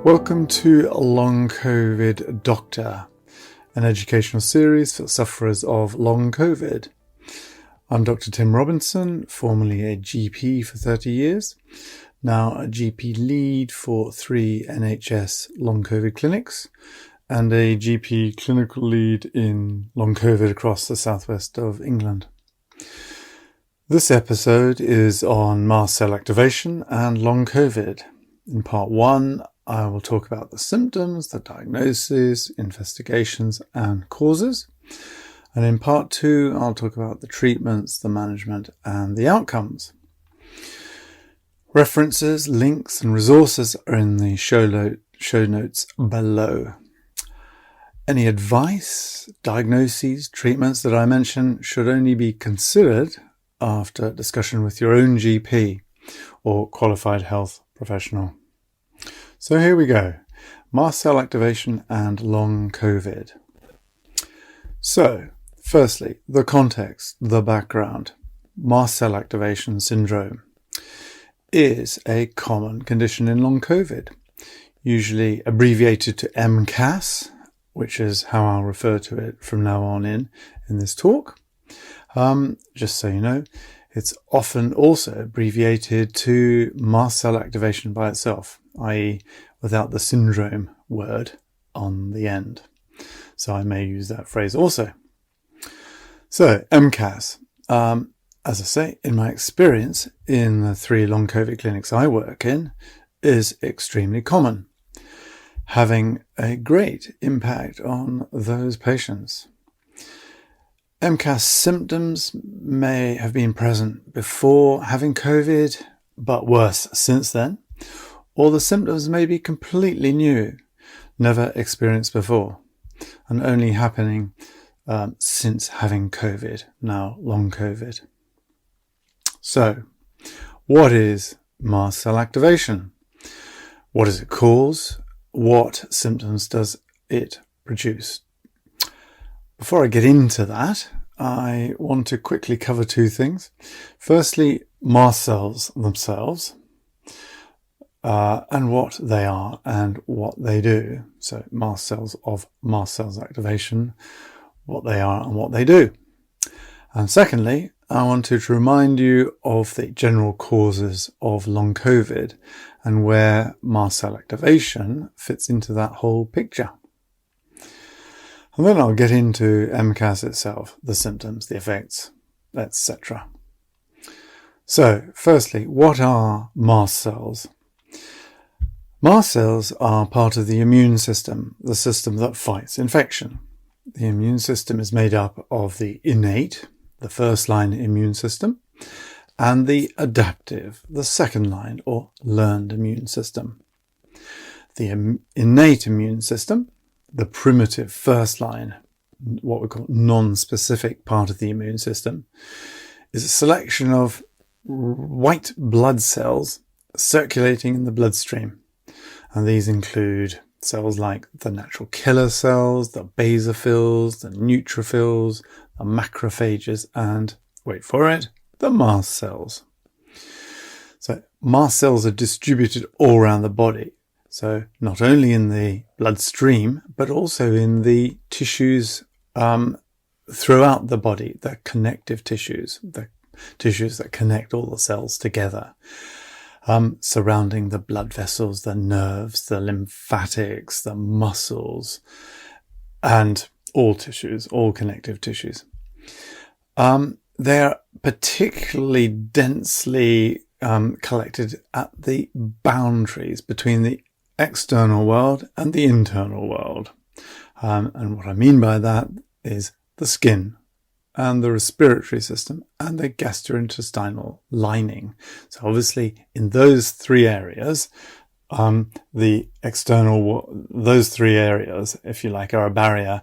Welcome to Long Covid Doctor, an educational series for sufferers of Long Covid. I'm Dr. Tim Robinson, formerly a GP for 30 years, now a GP lead for 3 NHS Long Covid clinics, and a GP clinical lead in Long Covid across the southwest of England. This episode is on mast cell activation and Long Covid. In part 1, I will talk about the symptoms, the diagnosis, investigations and causes. And in part 2, I'll talk about the treatments, the management and the outcomes. References, links and resources are in the show notes below. Any advice, diagnoses, treatments that I mention should only be considered after discussion with your own GP or qualified health professional. So here we go. Mast cell activation and Long Covid. So, firstly, the context, the background. Mast cell activation syndrome is a common condition in Long Covid, usually abbreviated to MCAS, which is how I'll refer to it from now on in this talk. Just so you know, it's often also abbreviated to mast cell activation by itself, i.e. without the syndrome word on the end. So I may use that phrase also. So MCAS, as I say, in my experience in the 3 Long Covid clinics I work in, is extremely common, having a great impact on those patients. MCAS symptoms may have been present before having COVID, but worse since then, or the symptoms may be completely new, never experienced before, and only happening since having COVID, now Long Covid. So, what is mast cell activation? What does it cause? What symptoms does it produce? Before I get into that, I want to quickly cover 2 things. Firstly, mast cells themselves, and what they are and what they do. So mast cells of mast cells activation, what they are and what they do. And secondly, I wanted to remind you of the general causes of Long Covid and where mast cell activation fits into that whole picture. And then I'll get into MCAS itself, the symptoms, the effects, etc. So, firstly, what are mast cells? Mast cells are part of the immune system, the system that fights infection. The immune system is made up of the innate, the first line immune system, and the adaptive, the second line or learned immune system. The innate immune system, the primitive first line, what we call non-specific part of the immune system, is a selection of white blood cells circulating in the bloodstream. And these include cells like the natural killer cells, the basophils, the neutrophils, the macrophages, and, wait for it, the mast cells. So mast cells are distributed all around the body. So not only in the bloodstream, but also in the tissues throughout the body, the connective tissues, the tissues that connect all the cells together, surrounding the blood vessels, the nerves, the lymphatics, the muscles, and all tissues, all connective tissues. They're particularly densely collected at the boundaries between the external world and the internal world. And what I mean by that is the skin and the respiratory system and the gastrointestinal lining. So obviously in those 3 areas, those 3 areas, if you like, are a barrier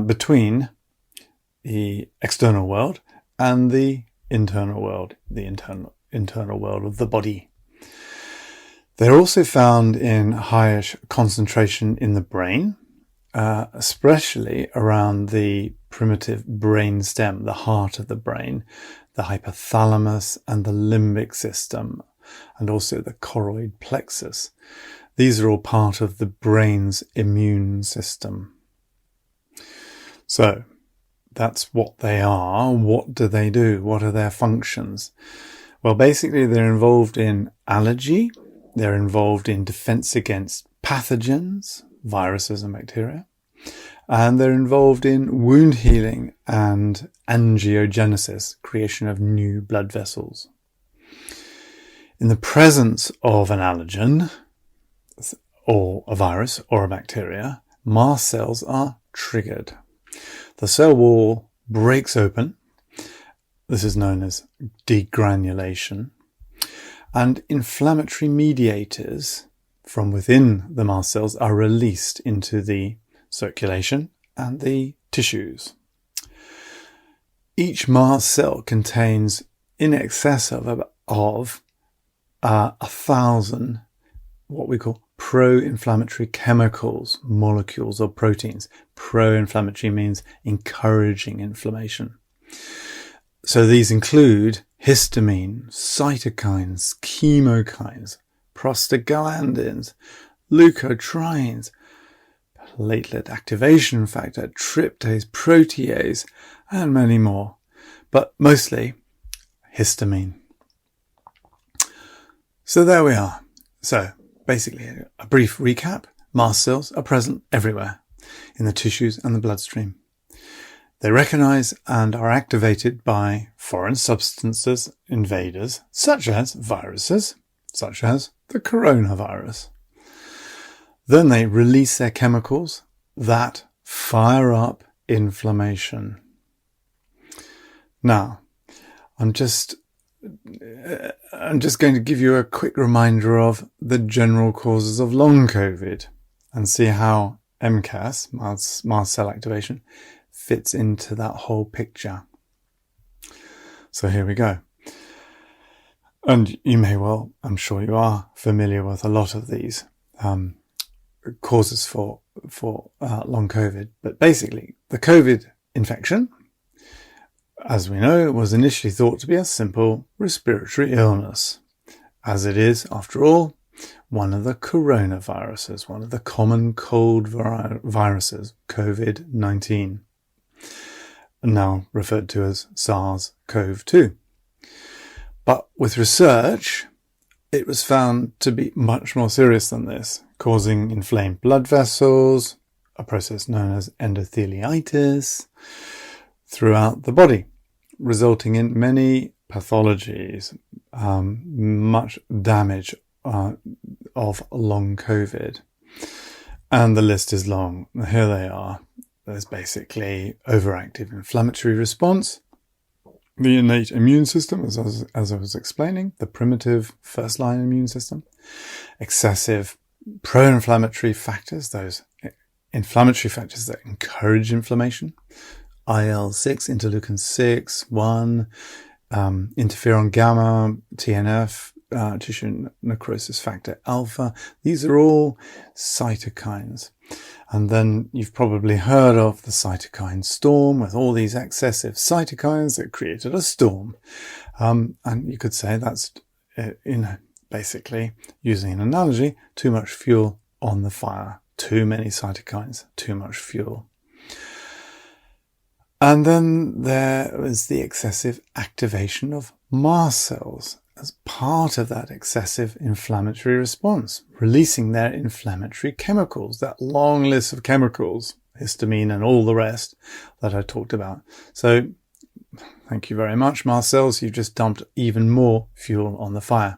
between the external world and the internal world, the internal world of the body. They're also found in highish concentration in the brain, especially around the primitive brain stem, the heart of the brain, the hypothalamus and the limbic system, and also the choroid plexus. These are all part of the brain's immune system. So that's what they are. What do they do? What are their functions? Well, basically they're involved in allergy. They're involved in defense against pathogens, viruses and bacteria. And they're involved in wound healing and angiogenesis, creation of new blood vessels. In the presence of an allergen, or a virus or a bacteria, mast cells are triggered. The cell wall breaks open. This is known as degranulation. And inflammatory mediators from within the mast cells are released into the circulation and the tissues. Each mast cell contains in excess of 1,000 what we call pro-inflammatory chemicals, molecules or proteins. Pro-inflammatory means encouraging inflammation. So these include histamine, cytokines, chemokines, prostaglandins, leukotrienes, platelet activation factor, tryptase, protease, and many more, but mostly histamine. So there we are. So basically, a brief recap. Mast cells are present everywhere in the tissues and the bloodstream. They recognize and are activated by foreign substances, invaders, such as viruses, such as the coronavirus. Then they release their chemicals that fire up inflammation. Now, I'm just going to give you a quick reminder of the general causes of long COVID and see how MCAS, mast cell activation, fits into that whole picture. So here we go. And you may well, I'm sure you are familiar with a lot of these causes for long COVID. But basically, the COVID infection, as we know, was initially thought to be a simple respiratory illness, as it is, after all, one of the coronaviruses, one of the common cold viruses, COVID-19, now referred to as SARS-CoV-2. But with research, it was found to be much more serious than this, causing inflamed blood vessels, a process known as endotheliitis, throughout the body, resulting in many pathologies, much damage of long COVID. And the list is long. Here they are. There's basically overactive inflammatory response, the innate immune system, as I was explaining, the primitive first-line immune system, excessive pro-inflammatory factors, those inflammatory factors that encourage inflammation, IL-6, interleukin-6, 1, interferon gamma, TNF, tissue necrosis factor alpha. These are all cytokines. And then you've probably heard of the cytokine storm, with all these excessive cytokines that created a storm. And you could say that's, basically, using an analogy, too much fuel on the fire. Too many cytokines, too much fuel. And then there was the excessive activation of mast cells as part of that excessive inflammatory response, releasing their inflammatory chemicals, that long list of chemicals, histamine and all the rest that I talked about. So thank you very much, mast cells. You've just dumped even more fuel on the fire.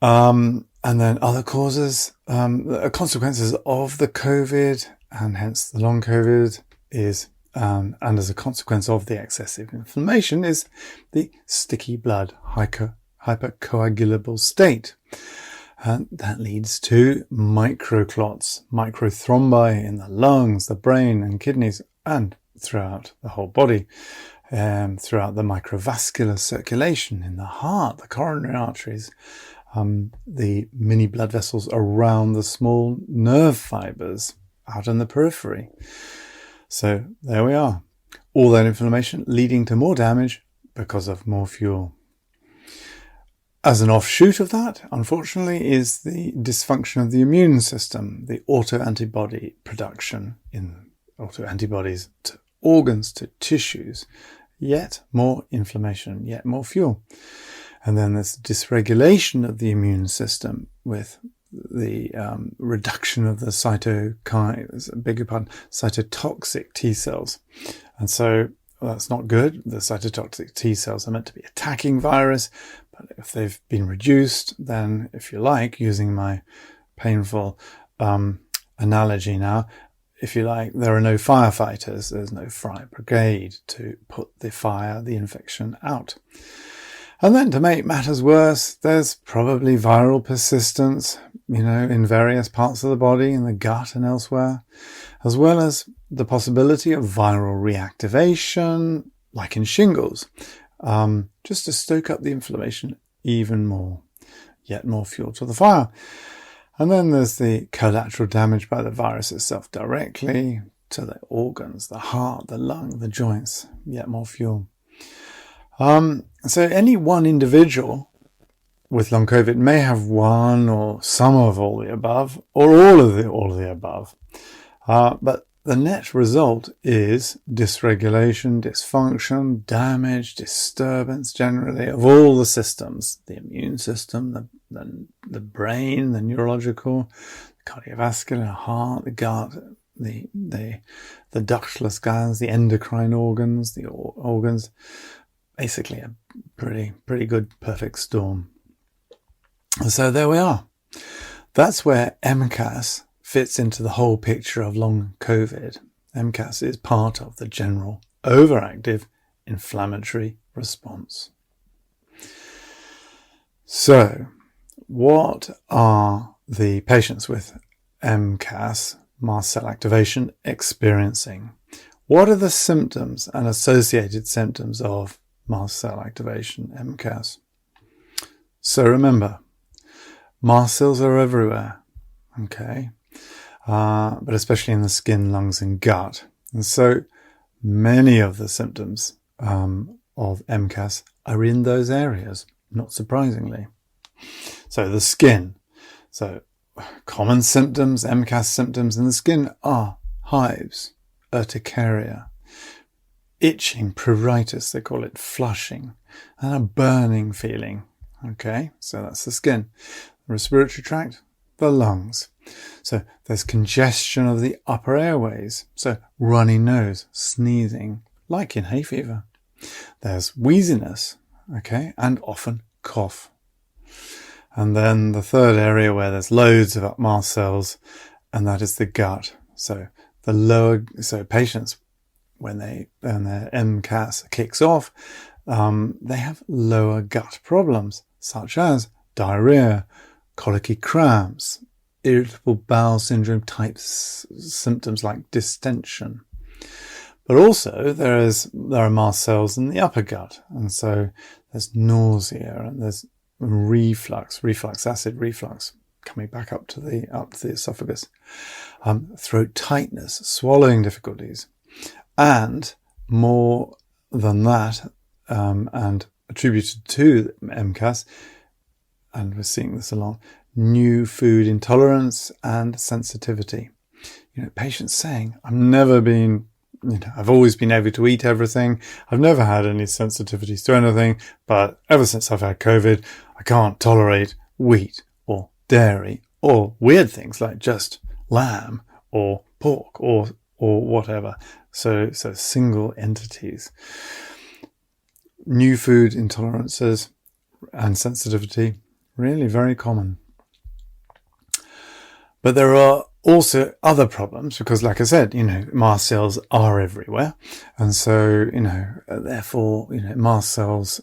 And then other causes, consequences of the COVID, and hence the long COVID, is and as a consequence of the excessive inflammation, is the sticky blood hypercoagulable state. And that leads to microclots, microthrombi in the lungs, the brain and kidneys, and throughout the whole body, throughout the microvascular circulation in the heart, the coronary arteries, the mini blood vessels around the small nerve fibers out in the periphery. So there we are. All that inflammation leading to more damage because of more fuel. As an offshoot of that, unfortunately, is the dysfunction of the immune system, the autoantibody production in autoantibodies to organs, to tissues, yet more inflammation, yet more fuel. And then there's dysregulation of the immune system with the reduction of the cytotoxic T cells. And so that's not good. The cytotoxic T cells are meant to be attacking virus, but if they've been reduced, then, if you like, using my painful analogy now, if you like, there are no firefighters, there's no fire brigade to put the infection out. And then, to make matters worse, there's probably viral persistence, in various parts of the body, in the gut and elsewhere, as well as the possibility of viral reactivation, like in shingles, just to stoke up the inflammation even more, yet more fuel to the fire. And then there's the collateral damage by the virus itself directly to the organs, the heart, the lung, the joints, yet more fuel. So any one individual with long COVID may have one or some of all the above, or all of the above. But the net result is dysregulation, dysfunction, damage, disturbance generally of all the systems: the immune system, the brain, the neurological, the cardiovascular, heart, the gut, the ductless glands, the endocrine organs, the organs. Basically a pretty good perfect storm. So there we are. That's where MCAS fits into the whole picture of long COVID. MCAS is part of the general overactive inflammatory response. So, what are the patients with MCAS, mast cell activation, experiencing? What are the symptoms and associated symptoms of mast cell activation, MCAS? So remember, mast cells are everywhere, okay? But especially in the skin, lungs and gut. And so many of the symptoms of MCAS are in those areas, not surprisingly. So the skin. So common symptoms, MCAS symptoms in the skin are hives, urticaria, itching, pruritus, they call it, flushing, and a burning feeling. Okay, so that's the skin. The respiratory tract, the lungs. So there's congestion of the upper airways. So runny nose, sneezing, like in hay fever. There's wheeziness, okay, and often cough. And then the third area where there's loads of mast cells, and that is the gut. So patients, when their MCAS kicks off, they have lower gut problems, such as diarrhea, colicky cramps, irritable bowel syndrome type symptoms like distension. But also there are mast cells in the upper gut, and so there's nausea and there's acid reflux coming back up to the esophagus, throat tightness, swallowing difficulties. And more than that, and attributed to MCAS, and we're seeing this along, new food intolerance and sensitivity. Patients saying, I've always been able to eat everything. I've never had any sensitivities to anything, but ever since I've had COVID, I can't tolerate wheat or dairy or weird things like just lamb or pork or whatever. So single entities. New food intolerances and sensitivity, really very common. But there are also other problems because, like I said, mast cells are everywhere. And so, therefore, mast cells,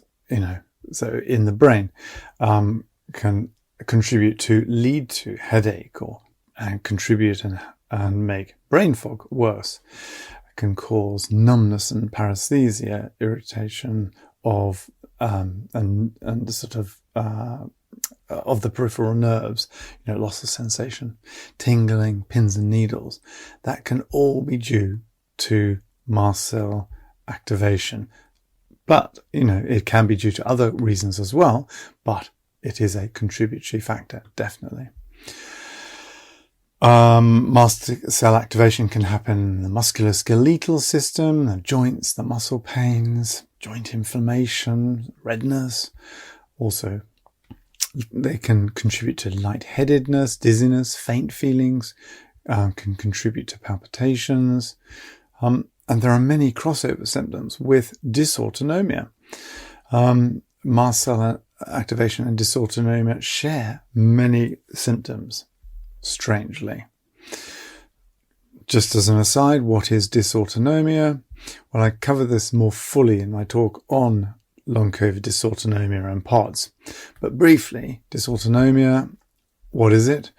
so in the brain, can lead to headache and contribute and make brain fog worse. It can cause numbness and paresthesia, irritation of the peripheral nerves, loss of sensation, tingling, pins and needles. That can all be due to mast cell activation. But, it can be due to other reasons as well, but it is a contributory factor, definitely. Mast cell activation can happen in the musculoskeletal system, the joints, the muscle pains, joint inflammation, redness. Also, they can contribute to lightheadedness, dizziness, faint feelings, can contribute to palpitations. And there are many crossover symptoms with dysautonomia. Mast cell activation and dysautonomia share many symptoms, strangely. Just as an aside, what is dysautonomia? Well, I cover this more fully in my talk on Long Covid dysautonomia and PODS. But briefly, dysautonomia, what is it?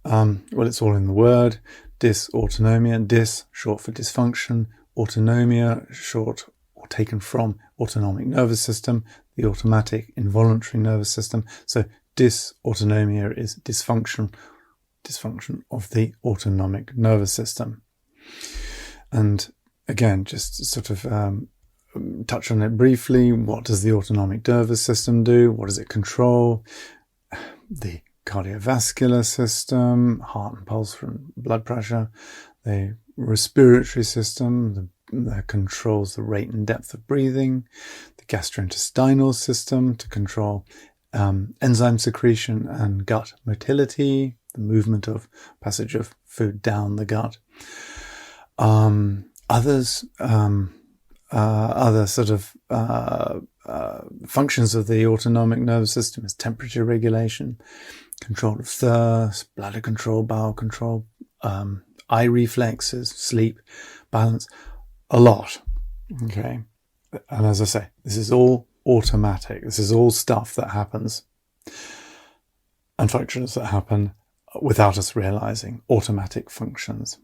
Well, it's all in the word. Dysautonomia, dys, short for dysfunction, autonomia, short or taken from autonomic nervous system, the automatic involuntary nervous system. So dysautonomia is dysfunction of the autonomic nervous system. And again, just sort of touch on it briefly. What does the autonomic nervous system do? What does it control? The cardiovascular system, heart and pulse and blood pressure, the respiratory system, that controls the rate and depth of breathing, the gastrointestinal system to control enzyme secretion and gut motility, the movement of passage of food down the gut. Other sort of functions of the autonomic nervous system is temperature regulation, control of thirst, bladder control, bowel control, eye reflexes, sleep, balance, a lot. Okay. And as I say, this is all automatic. This is all stuff that happens and functions that happen without us realizing, automatic functions.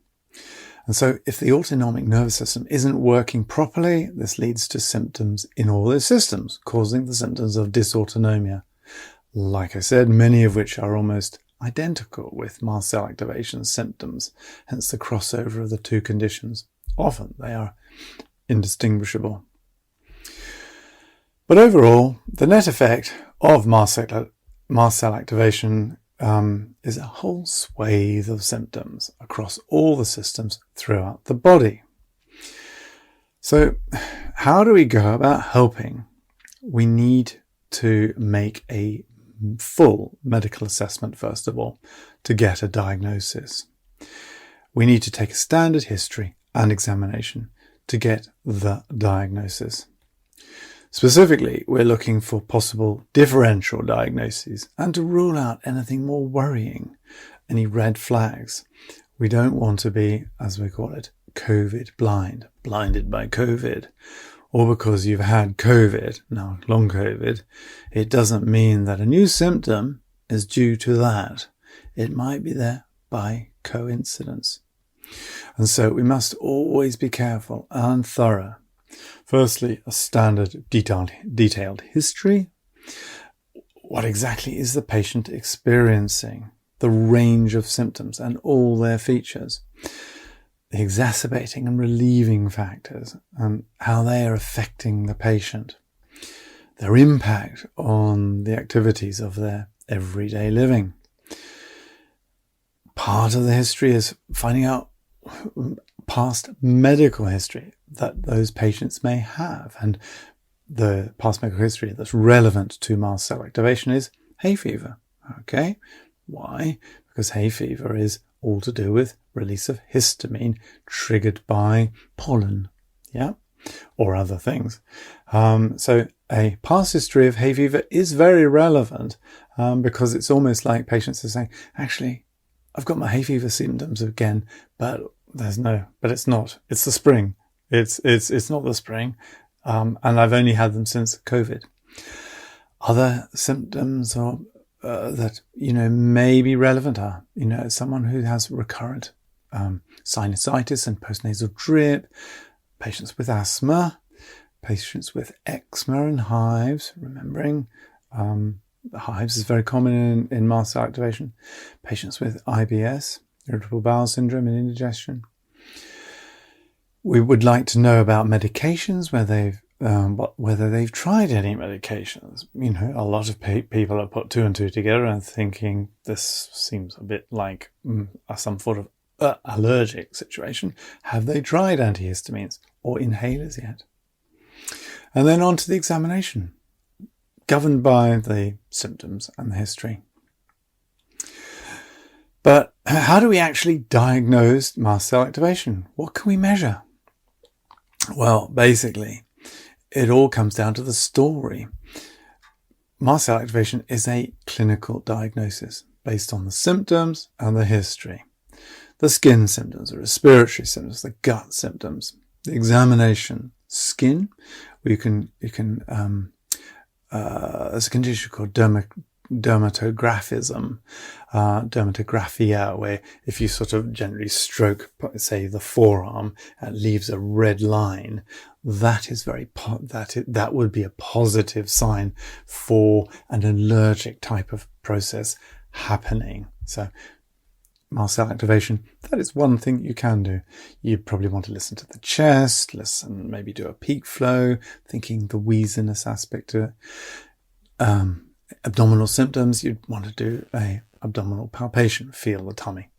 And so if the autonomic nervous system isn't working properly, this leads to symptoms in all those systems, causing the symptoms of dysautonomia. Like I said, many of which are almost identical with mast cell activation symptoms, hence the crossover of the two conditions. Often they are indistinguishable. But overall, the net effect of mast cell activation is a whole swathe of symptoms across all the systems throughout the body. So how do we go about helping? We need to make a full medical assessment, first of all, to get a diagnosis. We need to take a standard history and examination to get the diagnosis. Specifically, we're looking for possible differential diagnoses and to rule out anything more worrying, any red flags. We don't want to be, as we call it, COVID blind, blinded by COVID, or because you've had COVID, now long COVID. It doesn't mean that a new symptom is due to that. It might be there by coincidence. And so we must always be careful and thorough. Firstly, a standard detailed history. What exactly is the patient experiencing? The range of symptoms and all their features. The exacerbating and relieving factors and how they are affecting the patient. Their impact on the activities of their everyday living. Part of the history is finding out past medical history that those patients may have. And the past medical history that's relevant to mast cell activation is hay fever. Okay. Why? Because hay fever is all to do with release of histamine triggered by pollen. Yeah. Or other things. So a past history of hay fever is very relevant because it's almost like patients are saying, actually, I've got my hay fever symptoms again, but it's not. It's the spring. It's not the spring. And I've only had them since COVID. Other symptoms are, that, may be relevant are, someone who has recurrent, sinusitis and postnasal drip, patients with asthma, patients with eczema and hives, remembering, hives is very common in mast cell activation. Patients with IBS, irritable bowel syndrome and indigestion. We would like to know about medications where they've whether they've tried any medications. A lot of people have put two and two together and thinking this seems a bit like some sort of allergic situation. Have they tried antihistamines or inhalers yet? And then on to the examination, governed by the symptoms and the history. But how do we actually diagnose mast cell activation? What can we measure? Well, basically, it all comes down to the story. Mast cell activation is a clinical diagnosis based on the symptoms and the history. The skin symptoms, the respiratory symptoms, the gut symptoms, the examination. Skin, there's a condition called dermatographia, where if you sort of gently stroke, say, the forearm, it leaves a red line. That is that would be a positive sign for an allergic type of process happening. So mast cell activation, that is one thing you can do. You probably want to listen to the chest, maybe do a peak flow, thinking the wheeziness aspect to it. Abdominal symptoms, you'd want to do a abdominal palpation, feel the tummy.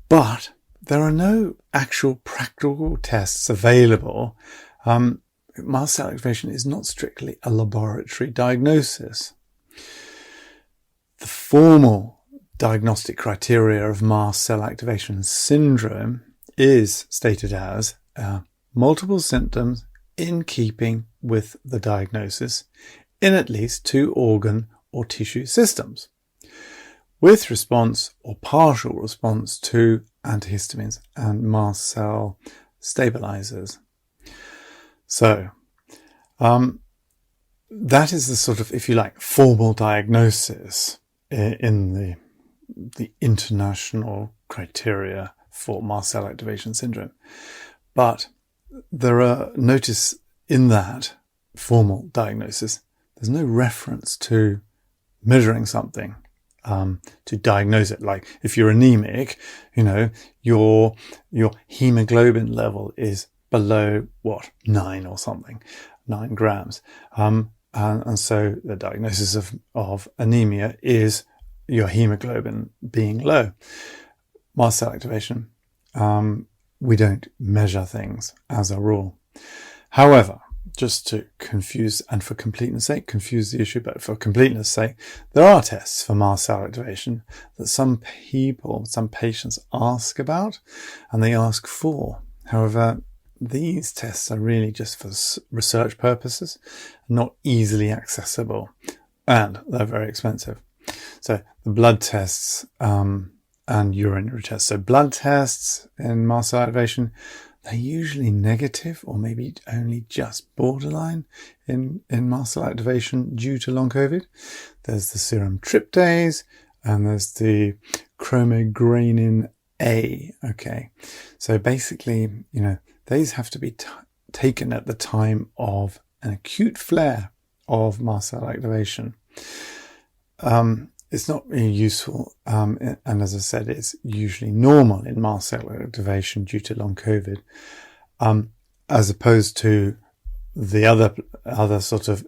But there are no actual practical tests available. Mast cell activation is not strictly a laboratory diagnosis. The formal diagnostic criteria of mast cell activation syndrome is stated as multiple symptoms in keeping with the diagnosis in at least 2 organ or tissue systems, with response or partial response to antihistamines and mast cell stabilizers. So that is the sort of, if you like, formal diagnosis in the international criteria for mast cell activation syndrome. But notice in that formal diagnosis, there's no reference to measuring something to diagnose it. Like if you're anemic, your hemoglobin level is below 9 or something, 9 grams. And so the diagnosis of anemia is your hemoglobin being low. Mast cell activation, we don't measure things as a rule. However, just to confuse the issue, but for completeness sake, there are tests for mast cell activation that some patients ask about and they ask for. However, these tests are really just for research purposes, not easily accessible, and they're very expensive. So the blood tests and urinary tests. So blood tests in mast cell activation, they're usually negative or maybe only just borderline in mast cell activation due to long COVID. There's the serum tryptase and there's the chromogranin A. Okay. So basically, these have to be taken at the time of an acute flare of mast cell activation. It's not really useful, and as I said, it's usually normal in mast cell activation due to long COVID, as opposed to the other sort of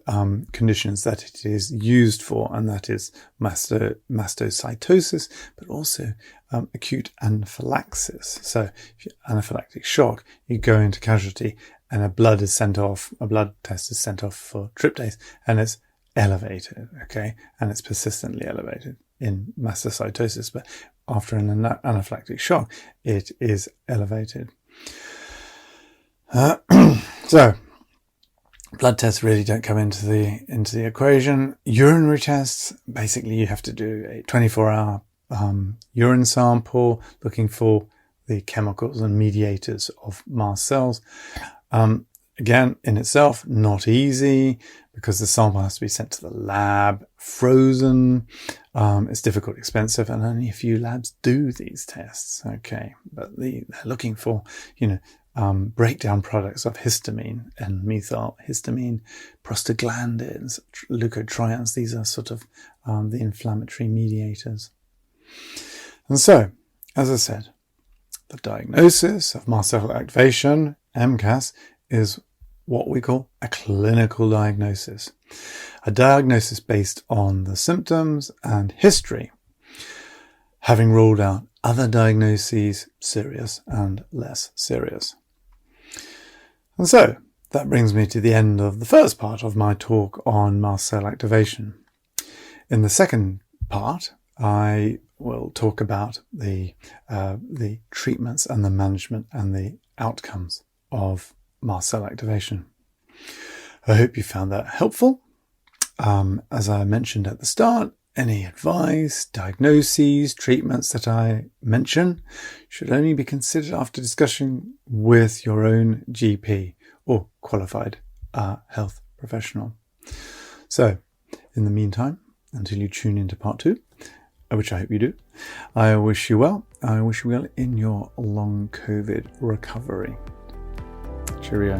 conditions that it is used for, and that is mastocytosis, but also acute anaphylaxis. So if you're anaphylactic shock, you go into casualty, and a blood test is sent off for tryptase, and it's elevated, okay, and it's persistently elevated in mastocytosis, but after an anaphylactic shock, it is elevated. So blood tests really don't come into the equation. Urinary tests, basically you have to do a 24-hour urine sample looking for the chemicals and mediators of mast cells. Again, in itself, not easy because the sample has to be sent to the lab, frozen. It's difficult, expensive, and only a few labs do these tests. Okay, but they're looking for, breakdown products of histamine and methylhistamine, prostaglandins, leukotrienes. These are sort of the inflammatory mediators. And so, as I said, the diagnosis of mast cell activation, MCAS, is what we call a clinical diagnosis. A diagnosis based on the symptoms and history, having ruled out other diagnoses, serious and less serious. And so, that brings me to the end of the first part of my talk on mast cell activation. In the second part, I will talk about the treatments and the management and the outcomes of mast cell activation. I hope you found that helpful. As I mentioned at the start, any advice, diagnoses, treatments that I mention should only be considered after discussion with your own GP or qualified health professional. So, in the meantime, until you tune into part 2, which I hope you do, I wish you well. I wish you well in your long COVID recovery. Cheerio.